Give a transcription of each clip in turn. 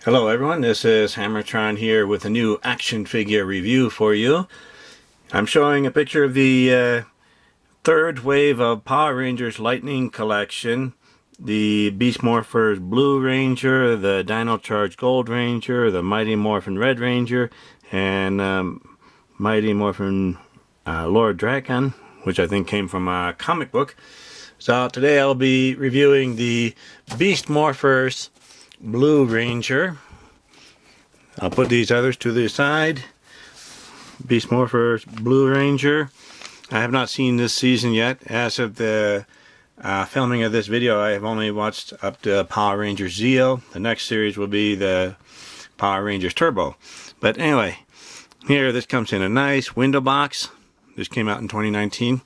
Hello everyone, this is HammerTron here with a new action figure review for you. I'm showing a picture of the third wave of Power Rangers Lightning Collection. The Beast Morphers Blue Ranger, the Dino Charge Gold Ranger, the Mighty Morphin Red Ranger, and Mighty Morphin Lord Dragon, which I think came from a comic book. So today I'll be reviewing the Beast Morphers Blue Ranger. I'll put these others to the side. Beast Morphers Blue Ranger. I have not seen this season yet. As of the filming of this video, I have only watched up to Power Rangers Zeo. The next series will be the Power Rangers Turbo. But anyway, here this comes in a nice window box. This came out in 2019.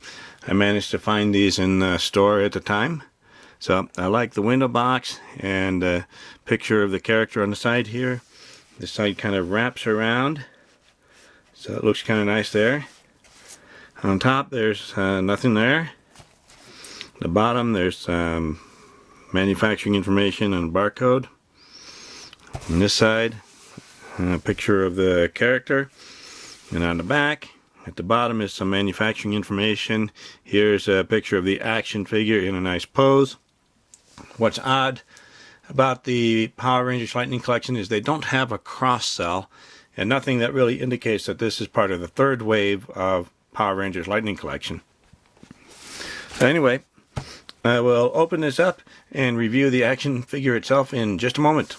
I managed to find these in the store at the time. So I like the window box and a picture of the character on the side here. The side kind of wraps around, so it looks kind of nice there. On top there's nothing there. The bottom there's manufacturing information and a barcode. On this side a picture of the character, and on the back at the bottom is some manufacturing information. Here's a picture of the action figure in a nice pose. What's odd about the Power Rangers Lightning Collection is they don't have a cross cell, and nothing that really indicates that this is part of the third wave of Power Rangers Lightning Collection. So anyway, I will open this up and review the action figure itself in just a moment.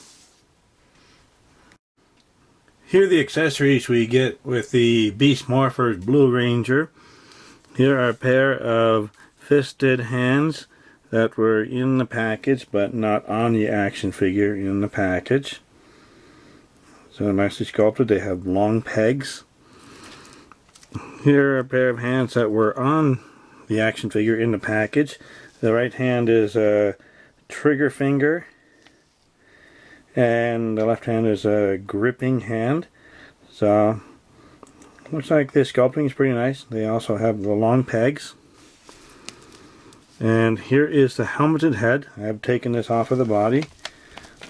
Here are the accessories we get with the Beast Morphers Blue Ranger. Here are a pair of fisted hands that were in the package but not on the action figure in the package. So nicely sculpted. They have long pegs. Here are a pair of hands that were on the action figure in the package. The right hand is a trigger finger and the left hand is a gripping hand. So looks like the sculpting is pretty nice. They also have the long pegs. And here is the helmeted head. I have taken this off of the body.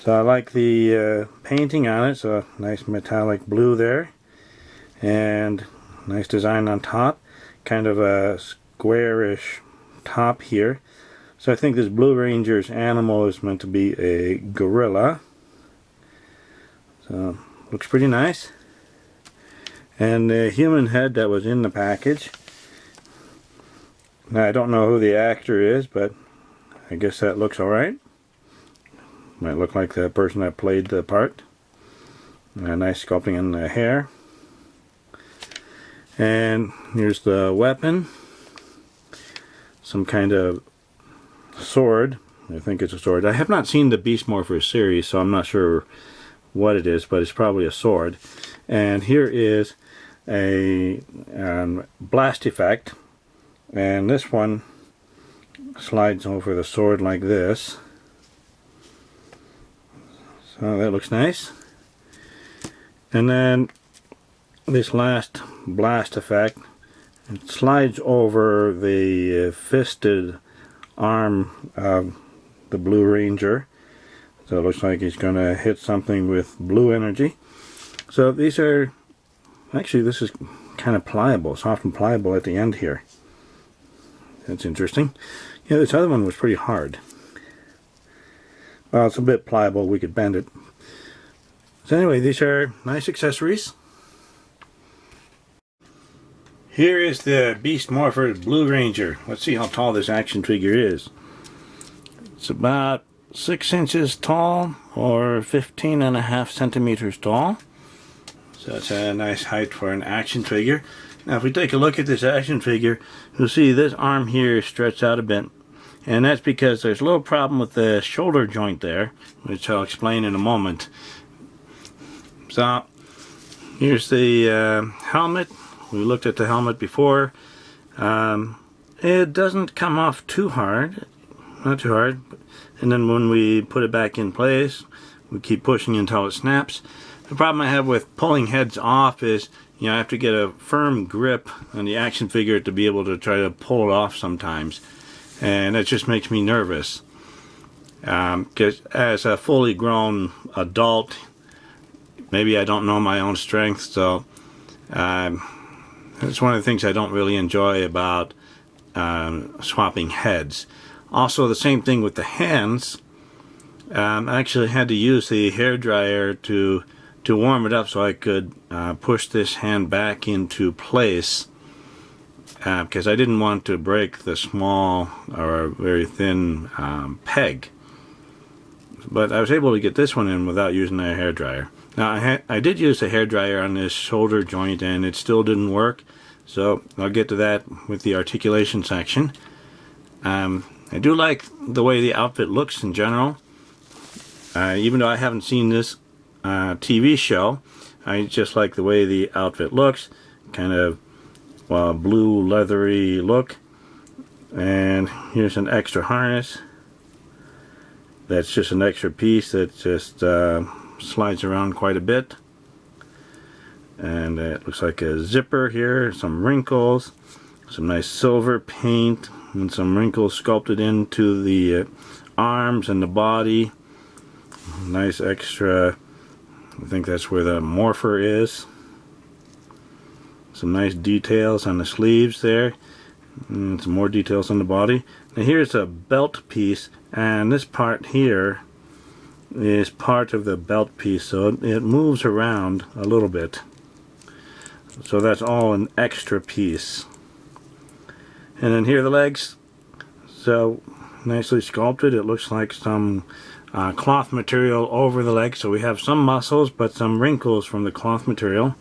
So I like the painting on it. So nice metallic blue there. And nice design on top. Kind of a squarish top here. So I think this Blue Ranger's animal is meant to be a gorilla. So looks pretty nice. And the human head that was in the package. Now I don't know who the actor is, but I guess that looks alright. Might look like the person that played the part. Nice sculpting in the hair. And here's the weapon. Some kind of sword. I think it's a sword. I have not seen the Beast Morphers series, so I'm not sure what it is, but it's probably a sword. And here is a blast effect. And this one slides over the sword like this. So that looks nice. And then this last blast effect, it slides over the fisted arm of the Blue Ranger. So it looks like he's going to hit something with blue energy. So these are, actually this is kind of pliable, soft and pliable at the end here. That's interesting. Yeah, this other one was pretty hard. Well, it's a bit pliable. We could bend it. So anyway, these are nice accessories. Here is the Beast Morphers Blue Ranger. Let's see how tall this action figure is. It's about 6 inches tall, or 15.5 centimeters tall. So that's a nice height for an action figure. Now if we take a look at this action figure, you'll see this arm here is stretched out a bit. And that's because there's a little problem with the shoulder joint there, which I'll explain in a moment. So here's the helmet. We looked at the helmet before. It doesn't come off too hard. Not too hard. And then when we put it back in place, we keep pushing until it snaps. The problem I have with pulling heads off is, you know, I have to get a firm grip on the action figure to be able to try to pull it off sometimes. And that just makes me nervous. Because as a fully grown adult, maybe I don't know my own strength, so it's one of the things I don't really enjoy about swapping heads. Also, the same thing with the hands. I actually had to use the hairdryer to warm it up so I could push this hand back into place, because I didn't want to break the small or very thin peg. But I was able to get this one in without using a hairdryer. Now I did use a hairdryer on this shoulder joint and it still didn't work, so I'll get to that with the articulation section. I do like the way the outfit looks in general. Even though I haven't seen this TV show, I just like the way the outfit looks. Kind of blue leathery look. And here's an extra harness. That's just an extra piece that just slides around quite a bit. And it looks like a zipper here, some wrinkles, some nice silver paint, and some wrinkles sculpted into the arms and the body. Nice extra, I think that's where the morpher is. Some nice details on the sleeves there, and some more details on the body. Now here's a belt piece, and this part here is part of the belt piece, so it moves around a little bit. So that's all an extra piece. And then here are the legs. So nicely sculpted. It looks like some cloth material over the legs. So we have some muscles, but some wrinkles from the cloth material.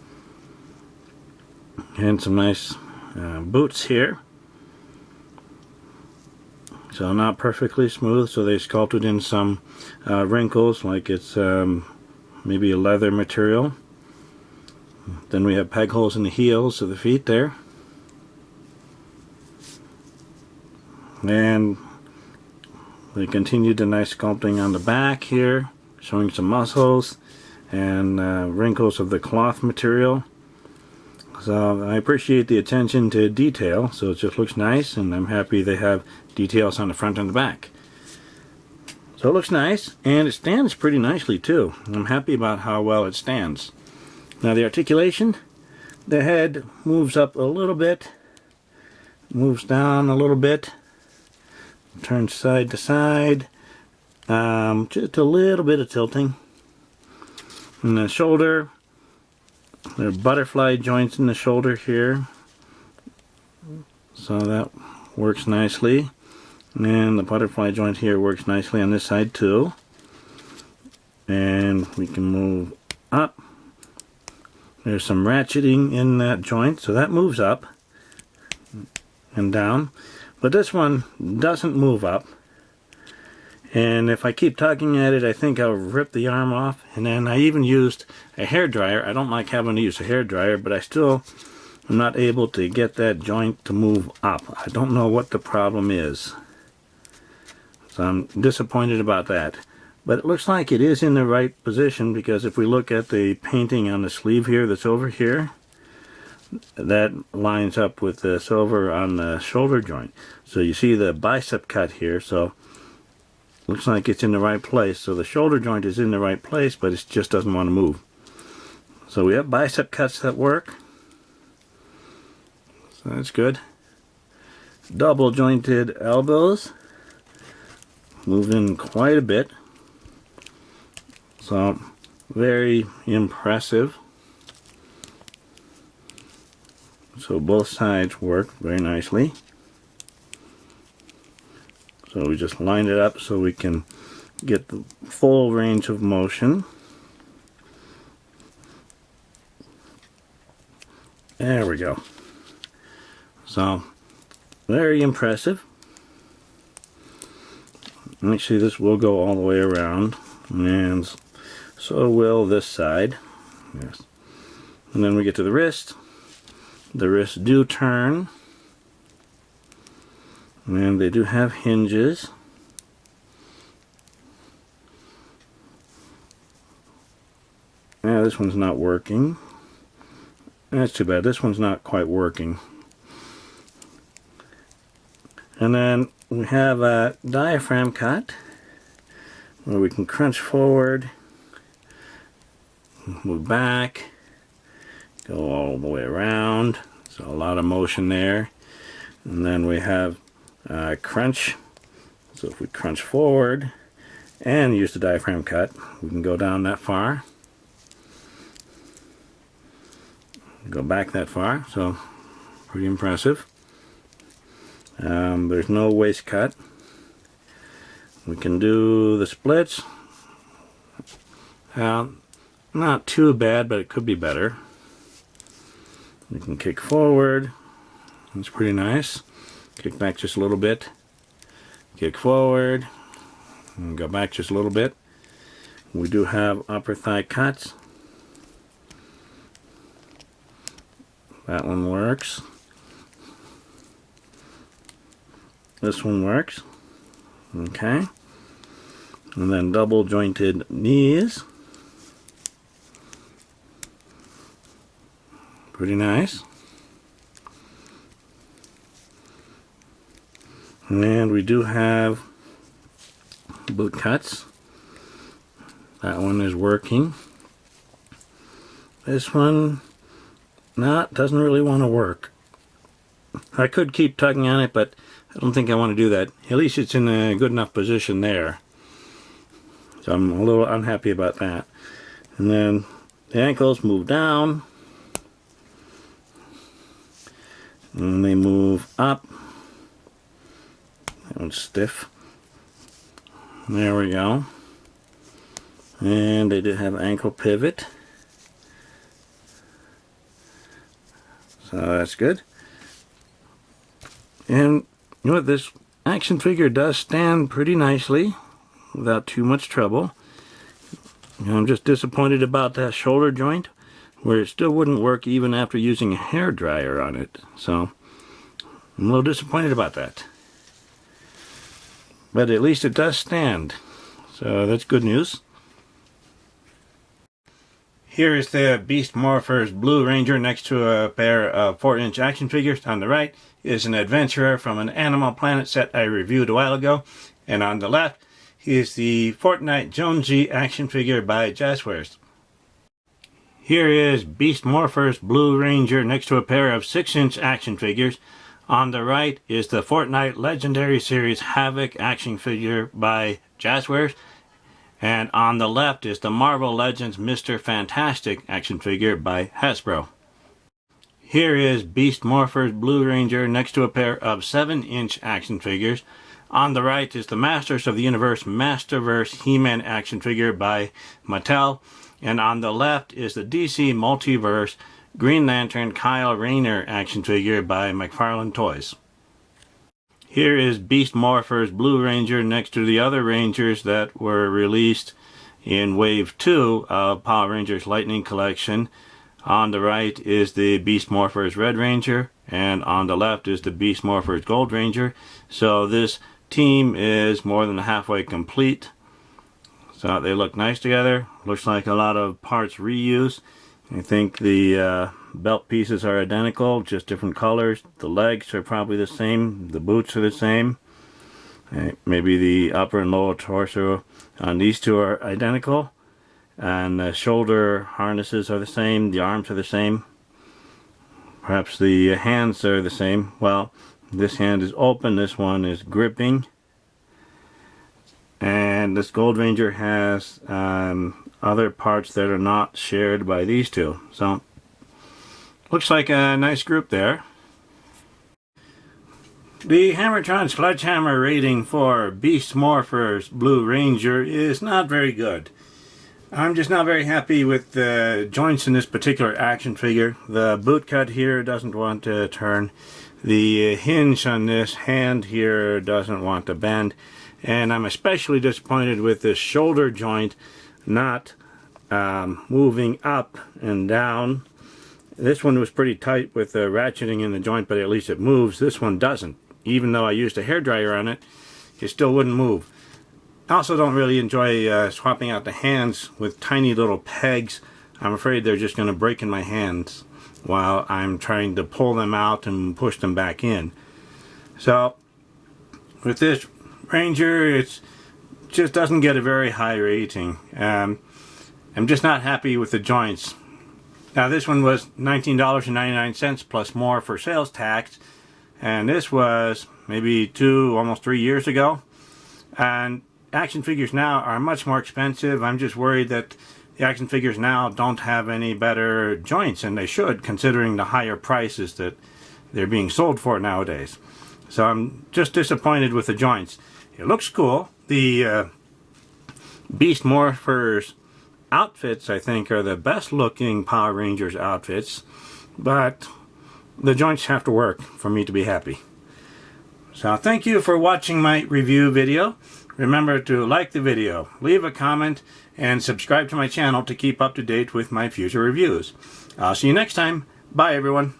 And some nice boots here. So not perfectly smooth, so they sculpted in some wrinkles, like it's maybe a leather material. Then we have peg holes in the heels of the feet there. And they continued the nice sculpting on the back here, showing some muscles and wrinkles of the cloth material. So I appreciate the attention to detail, so it just looks nice, and I'm happy they have details on the front and the back. So it looks nice, and it stands pretty nicely too. I'm happy about how well it stands. Now the articulation, the head moves up a little bit, moves down a little bit, turns side to side, just a little bit of tilting. And the shoulder, there are butterfly joints in the shoulder here, so that works nicely. And the butterfly joint here works nicely on this side too. And we can move up. There's some ratcheting in that joint, so that moves up and down. But this one doesn't move up. And if I keep tugging at it, I think I'll rip the arm off. And then I even used a hairdryer. I don't like having to use a hairdryer, but I still am not able to get that joint to move up. I don't know what the problem is. So I'm disappointed about that. But it looks like it is in the right position, because if we look at the painting on the sleeve here that's over here, that lines up with the silver on the shoulder joint. So you see the bicep cut here, so looks like it's in the right place. So the shoulder joint is in the right place, but it just doesn't want to move. So we have bicep cuts that work. So that's good. Double jointed elbows. Move in quite a bit. So very impressive. So both sides work very nicely. So we just line it up so we can get the full range of motion. There we go. So very impressive. Actually, this will go all the way around, and so will this side. Yes. And then we get to the wrist. The wrists do turn, and they do have hinges. Now this one's not working. That's too bad. This one's not quite working. And then we have a diaphragm cut where we can crunch forward Move back, go all the way around. So a lot of motion there. And then we have crunch. So if we crunch forward and use the diaphragm cut, we can go down that far. Go back that far, so pretty impressive. There's no waist cut. We can do the splits. Not too bad, but it could be better. We can kick forward. That's pretty nice. Kick back just a little bit. Kick forward. And go back just a little bit. We do have upper thigh cuts. That one works. This one works. Okay. And then double jointed knees. Pretty nice. And we do have boot cuts. That one is working. This one doesn't really want to work. I could keep tugging on it, but I don't think I want to do that. At least it's in a good enough position there. So I'm a little unhappy about that. And then the ankles move down. And they move up. That one's stiff. There we go. And they do have ankle pivot. So that's good. And you know what, this action figure does stand pretty nicely without too much trouble. I'm just disappointed about that shoulder joint, where it still wouldn't work even after using a hair dryer on it. So I'm a little disappointed about that. But at least it does stand. So that's good news. Here is the Beast Morphers Blue Ranger next to a pair of 4-inch action figures. On the right is an adventurer from an Animal Planet set I reviewed a while ago. And on the left is the Fortnite Jonesy action figure by Jazzwares. Here is Beast Morphers Blue Ranger next to a pair of 6-inch action figures. On the right is the Fortnite Legendary Series Havoc action figure by Jazzwares. And on the left is the Marvel Legends Mr. Fantastic action figure by Hasbro. Here is Beast Morphers Blue Ranger next to a pair of 7-inch action figures. On the right is the Masters of the Universe Masterverse He-Man action figure by Mattel. And on the left is the DC Multiverse Green Lantern Kyle Rayner action figure by McFarlane Toys. Here is Beast Morphers Blue Ranger next to the other Rangers that were released in Wave 2 of Power Rangers Lightning Collection. On the right is the Beast Morphers Red Ranger, and on the left is the Beast Morphers Gold Ranger. So this team is more than halfway complete. So they look nice together. Looks like a lot of parts reused. I think the belt pieces are identical, just different colors. The legs are probably the same. The boots are the same. Maybe the upper and lower torso on these two are identical. And the shoulder harnesses are the same. The arms are the same. Perhaps the hands are the same. Well, this hand is open. This one is gripping. And this Gold Ranger has other parts that are not shared by these two. So looks like a nice group there. The HammerTron Sledgehammer rating for Beast Morphers Blue Ranger is not very good. I'm just not very happy with the joints in this particular action figure. The boot cut here doesn't want to turn. The hinge on this hand here doesn't want to bend. And I'm especially disappointed with this shoulder joint not moving up and down. This one was pretty tight with the ratcheting in the joint, but at least it moves. This one doesn't. Even though I used a hairdryer on it, it still wouldn't move. I also don't really enjoy swapping out the hands with tiny little pegs. I'm afraid they're just going to break in my hands while I'm trying to pull them out and push them back in. So with this Ranger, it just doesn't get a very high rating. I'm just not happy with the joints. Now this one was $19.99 plus more for sales tax, and this was maybe 2, almost 3 years ago. And action figures now are much more expensive. I'm just worried that the action figures now don't have any better joints, and they should, considering the higher prices that they're being sold for nowadays. So I'm just disappointed with the joints. It looks cool. The Beast Morphers outfits, I think, are the best looking Power Rangers outfits, but the joints have to work for me to be happy. So thank you for watching my review video. Remember to like the video, leave a comment, and subscribe to my channel to keep up to date with my future reviews. I'll see you next time. Bye everyone.